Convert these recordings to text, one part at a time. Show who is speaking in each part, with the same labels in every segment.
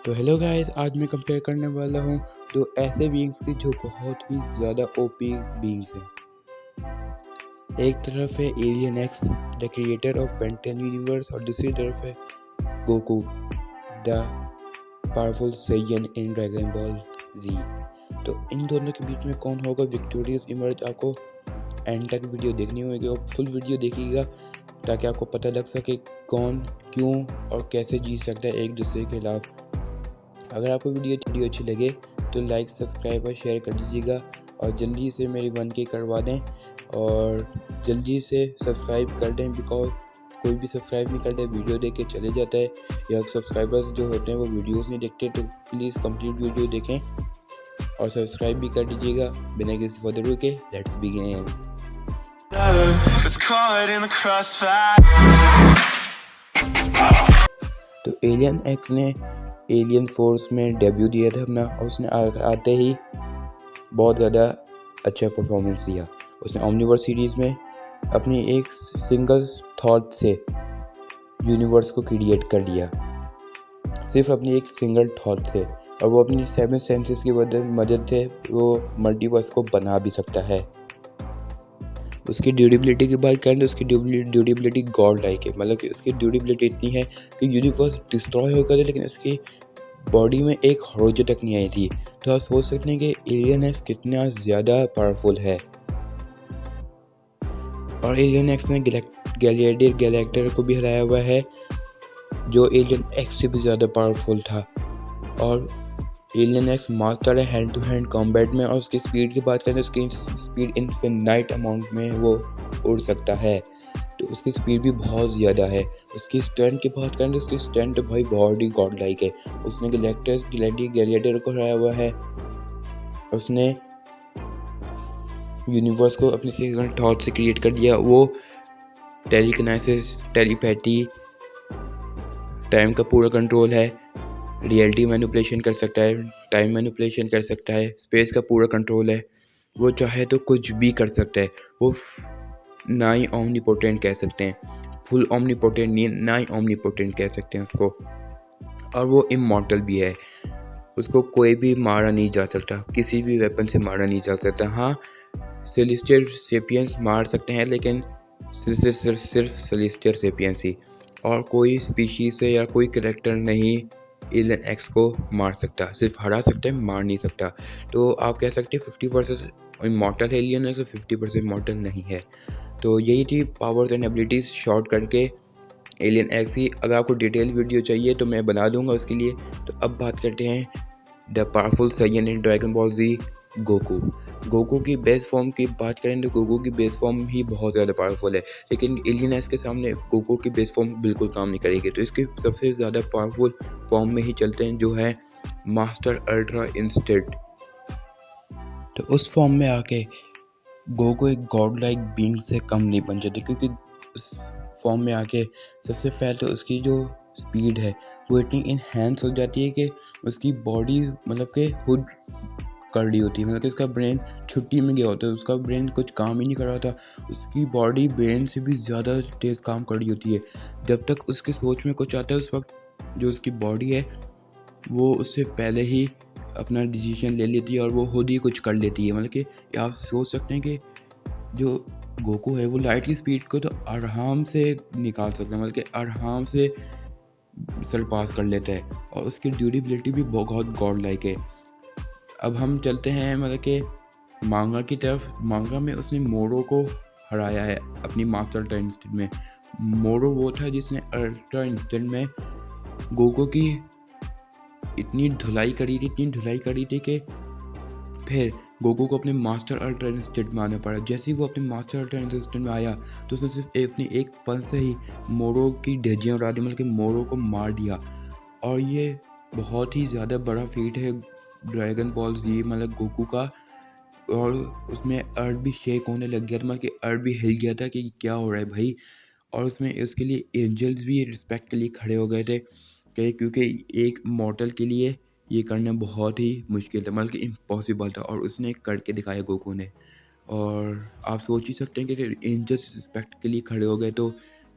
Speaker 1: तो hello guys, आज मैं कंपेयर करने वाला हूँ दो ऐसे बीइंग्स की जो बहुत ही ज़्यादा ओपी बीइंग्स हैं। एक तरफ है alien X the creator of Ben 10 universe और दूसरी तरफ है Goku the powerful Saiyan in Dragon Ball Z. तो इन दोनों के बीच में कौन होगा विक्टोरियस इमर्ज, आपको एंड तक वीडियो देखनी होगी और फुल वीडियो देखिएगा ताकि आपको पता लग सके कौन क्यों और कैसे जीत सकता है एक दूसरे के खिलाफ। अगर आपको वीडियो अच्छी लगे तो लाइक सब्सक्राइब और शेयर कर दीजिएगा और जल्दी से मेरी 1K करवा दें और जल्दी से सब्सक्राइब कर दें, बिकॉज कोई भी सब्सक्राइब नहीं करता, वीडियो देख के चले जाता है या सब्सक्राइबर्स जो होते हैं वो वीडियोस नहीं देखते। तो प्लीज़ कंप्लीट वीडियो देखें और सब्सक्राइब भी कर दीजिएगा। बिना किसी फर्दर के लेट्स बिगिन। तो एलियन एक्स ने एलियन फोर्स में डेब्यू दिया था अपना और उसने आते ही बहुत ज़्यादा अच्छा परफॉर्मेंस दिया। उसने ओमनिवर्स सीरीज़ में अपनी एक सिंगल थॉट से यूनिवर्स को क्रिएट कर दिया, सिर्फ अपनी एक सिंगल थॉट से, और वो अपनी 7 सेंसेस की मदद से वो मल्टीवर्स को बना भी सकता है। उसकी ड्यूरेबिलिटी की बात करें तो उसकी ड्यूरेबिलिटी गॉड लाइक है, मतलब कि उसकी ड्यूरेबिलिटी इतनी है कि यूनिवर्स डिस्ट्रॉय हो गया था लेकिन उसकी बॉडी में एक हरोज तक नहीं आई थी। तो आप सोच सकते हैं कि एलियन एक्स कितना ज़्यादा पावरफुल है। और एलियन एक्स ने गैलेक्टर को भी हराया हुआ है जो एलियन एक्स से भी ज़्यादा पावरफुल था। और एलियन एक्स मास्टर है हैंड टू हैंड कॉम्बैट में, और उसकी स्पीड की बात करें तो उसकी स्पीड इनफिनाइट अमाउंट में वो उड़ सकता है। तो उसकी स्पीड भी बहुत ज़्यादा है। उसकी स्ट्रेंथ की बात करें तो उसकी स्ट्रेंथ भाई बहुत ही गॉड लाइक है। उसने गैलेक्टर को हराया हुआ है। उसने यूनिवर्स को अपनी सिंगल थॉट से क्रिएट कर दिया। वो टेलीकिनेसिस, टेलीपैथी, टाइम का पूरा कंट्रोल है, रियलिटी मैनिपुलेशन कर सकता है, टाइम मैनिपुलेशन कर सकता है, स्पेस का पूरा कंट्रोल है। वो चाहे तो कुछ भी कर सकता है। वो ना ही ओमनीपोटेंट कह सकते हैं, फुल ओमनीपोटेंट नहीं, ना ही ओमनीपोटेंट कह सकते हैं उसको। और वो इमॉर्टल भी है। उसको कोई भी मारा नहीं जा सकता, किसी भी वेपन से मारा नहीं जा सकता। हाँ, सेलेस्टियल सेपियंस मार सकते हैं लेकिन सिर्फ सेलेस्टियल सेपियंस ही, और कोई स्पीशीज से या कोई कैरेक्टर नहीं एलियन एक्स को मार सकता, सिर्फ हरा सकता है, मार नहीं सकता। तो आप कह सकते हैं 50% इमॉर्टल है एलियन एक्स और 50% इमॉर्टल नहीं है। तो यही थी पावर्स एंड एबिलिटीज़ शॉर्ट करके एलियन एक्स की। अगर आपको डिटेल वीडियो चाहिए तो मैं बना दूंगा उसके लिए। तो अब बात करते हैं the powerful Saiyan in Dragon Ball Z Goku. Goku की बेस फॉर्म की बात करें तो गोकू की बेस फॉर्म ही बहुत ज़्यादा पावरफुल है, लेकिन एलियन एक्स के सामने गोकू की बेस फॉर्म बिल्कुल काम नहीं करेगी। तो इसकी सबसे ज़्यादा पावरफुल फॉर्म में ही चलते हैं जो है मास्टर अल्ट्रा इंस्टेंट। तो उस फॉर्म में आके गोकू एक गॉड लाइक बीइंग से कम नहीं बन जाती, क्योंकि उस फॉर्म में आके सबसे पहले तो उसकी जो स्पीड है वो इतनी इनहेंस हो जाती है कि उसकी बॉडी मतलब कि खुद कर रही होती है, मतलब कि उसका ब्रेन छुट्टी में गया होता है, उसका ब्रेन कुछ काम ही नहीं कर रहा था, उसकी बॉडी ब्रेन से भी ज़्यादा तेज़ काम कर रही होती है। जब तक उसके सोच में कुछ आता है उस वक्त जो उसकी बॉडी है वो उससे पहले ही अपना डिसीजन ले लेती है और वो खुद ही कुछ कर लेती है। मतलब कि आप सोच सकते हैं कि जो गोकू है वो लाइट की स्पीड को तो आराम से निकाल सकता है, मतलब कि आराम से सरपास कर लेता है, और उसकी ड्यूरेबिलिटी भी बहुत गॉड लाइक है। अब हम चलते हैं मतलब कि मांगा की तरफ। मांगा में उसने मोरो को हराया है अपनी मास्टर अल्ट्रा इंस्टेंट में। मोरो वो था जिसने अल्ट्रा इंस्टेंट में गोकू की इतनी धुलाई करी थी कि फिर गोकू को अपने मास्टर अल्ट्रा इंस्टेंट में आना पड़ा। जैसे ही वो अपने मास्टर अल्ट्रा इंस्टेंट में आया तो उसने सिर्फ अपनी एक पल से ही मोरो की ढेजियाँ उड़ा दी, मतलब कि मोरो को मार दिया। और ये बहुत ही ज़्यादा बड़ा फीट है ड्रैगन बॉल जी मतलब गोकू का। और उसमें अर्थ भी शेक होने लग गया था, मतलब कि अर्थ भी हिल गया था कि क्या हो रहा है भाई। और उसमें उसके लिए एंजल्स भी रिस्पेक्ट के लिए खड़े हो गए थे क्योंकि एक मॉर्टल के लिए ये करना बहुत ही मुश्किल था, मतलब कि इम्पॉसिबल था, और उसने करके दिखाया गोकू ने। और आप सोच ही सकते हैं कि एंजल्स रिस्पेक्ट के लिए खड़े हो गए तो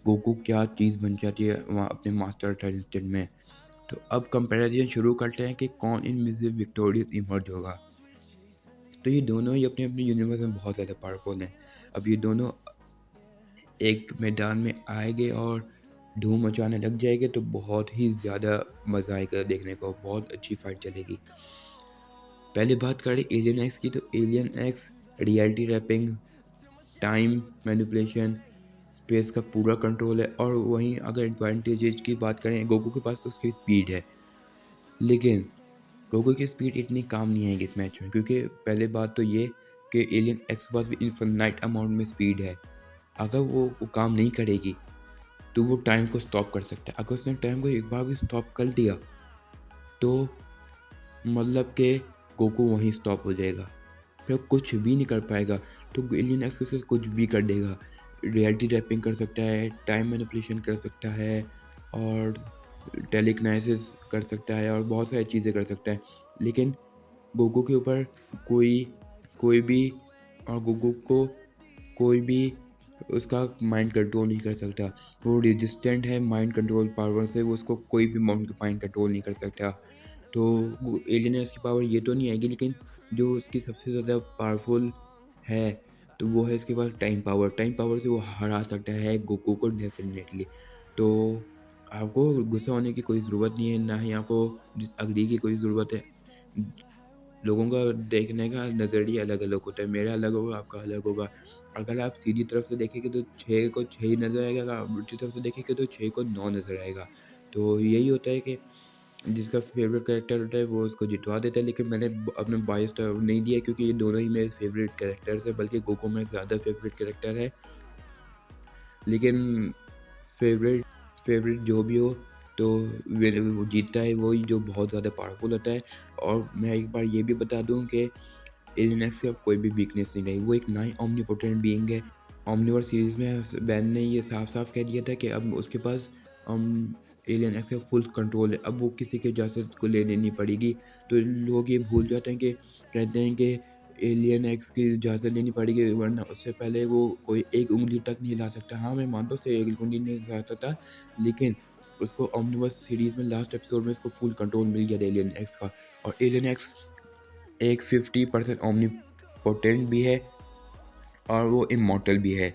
Speaker 1: गोकू क्या चीज़ बन जाती है वहाँ अपने मास्टर इंस्टेंट में। तो अब कंपैरिजन शुरू करते हैं कि कौन इनमें से विक्टोरियस इमर्ज होगा। तो ये दोनों ही अपने अपने यूनिवर्स में बहुत ज़्यादा पावरफुल हैं। अब ये दोनों एक मैदान में आएंगे और धूम मचाने लग जाएंगे तो बहुत ही ज़्यादा मज़ा आएगा देखने को, बहुत अच्छी फाइट चलेगी। पहले बात करें एलियन एक्स की, तो alien X reality warping, time manipulation, space का पूरा कंट्रोल है। और वहीं अगर एडवांटेजेस की बात करें, गोकू के पास तो उसकी स्पीड है, लेकिन गोकू की स्पीड इतनी काम नहीं आएगी इस मैच में, क्योंकि पहले बात तो ये कि एलियन एक्स के पास भी इनफाइनाइट अमाउंट में स्पीड है। अगर वो काम नहीं करेगी तो वो टाइम को स्टॉप कर सकता है। अगर उसने टाइम को एक बार भी स्टॉप कर दिया तो मतलब कि गोकू वहीं स्टॉप हो जाएगा, फिर कुछ भी नहीं कर पाएगा। तो एलियन एक्स कुछ भी कर देगा, रियलिटी रैपिंग कर सकता है, टाइम मैनिपुलेशन कर सकता है, और टेलीकिनेसिस कर सकता है, और बहुत सारी चीज़ें कर सकता है। लेकिन गोकू के ऊपर कोई कोई भी और गोकू को कोई भी उसका माइंड कंट्रोल नहीं कर सकता। वो रेजिस्टेंट है माइंड कंट्रोल पावर से, वो उसको कोई भी माइंड कंट्रोल नहीं कर सकता। तो वो एलियनर्स की पावर ये तो नहीं आएगी, लेकिन जो उसकी सबसे ज़्यादा पावरफुल है तो वो है इसके पास टाइम पावर। टाइम पावर से वो हरा सकता है गोकू को डेफिनेटली। तो आपको गुस्सा होने की कोई ज़रूरत नहीं है, ना ही आपको डिसएग्री की कोई ज़रूरत है। लोगों का देखने का नज़रिया अलग-अलग होता है, मेरा अलग होगा, आपका अलग होगा। अगर आप सीधी तरफ से देखेंगे तो 6 को 6 ही नज़र आएगा, अगर आप उल्टी तरफ से देखेंगे तो 6 को 9 नज़र आएगा। तो यही होता है कि जिसका फेवरेट कैरेक्टर होता है वो उसको जितवा देता है, लेकिन मैंने अपना बायस तो नहीं दिया, क्योंकि ये दोनों ही मेरे फेवरेट कैरेक्टर्स हैं, बल्कि गोकू मेरा ज़्यादा फेवरेट कैरेक्टर है। लेकिन फेवरेट फेवरेट जो भी हो, तो वो जीतता है वही जो बहुत ज़्यादा पावरफुल होता है। और मैं एक बार ये भी बता दूँ कि एलियन एक्स का कोई भी वीकनेस नहीं रही, वो एक नई ओमनीपोटेंट बीइंग है। ओमनिवर्स सीरीज़ में बैन ने ये साफ-साफ कह दिया था कि अब उसके पास एलियन एक्स का फुल कंट्रोल है, अब वो किसी की इजाज़त को लेनी नहीं पड़ेगी। तो लोग ये भूल जाते हैं कि कहते हैं कि एलियन एक्स की इजाज़त लेनी पड़ेगी, वरना उससे पहले वो कोई एक उँगली तक नहीं हिला सकता। हाँ, मैं मानता हूँ उसे एक उँगली नहीं हिला सकता, लेकिन उसको ओमनिवर्स सीरीज़ में लास्ट एपिसोड में उसको फुल कंट्रोल मिल गया था एलियन एक्स का। और एलियन एक्स एक 50% ओमनीपोटेंट भी है और वो इमॉर्टल भी है।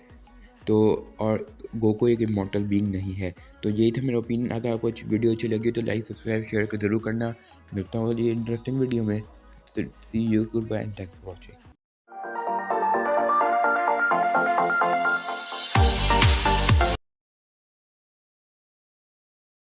Speaker 1: तो और गोकू एक इमॉर्टल बीइंग नहीं है। तो यही था मेरा ओपिनियन। अगर आपको अच्छी वीडियो अच्छी लगी तो लाइक, सब्सक्राइब, शेयर कर ज़रूर करना। मिलता हूँ अगली इंटरेस्टिंग वीडियो में। See you, goodbye and thanks for watching.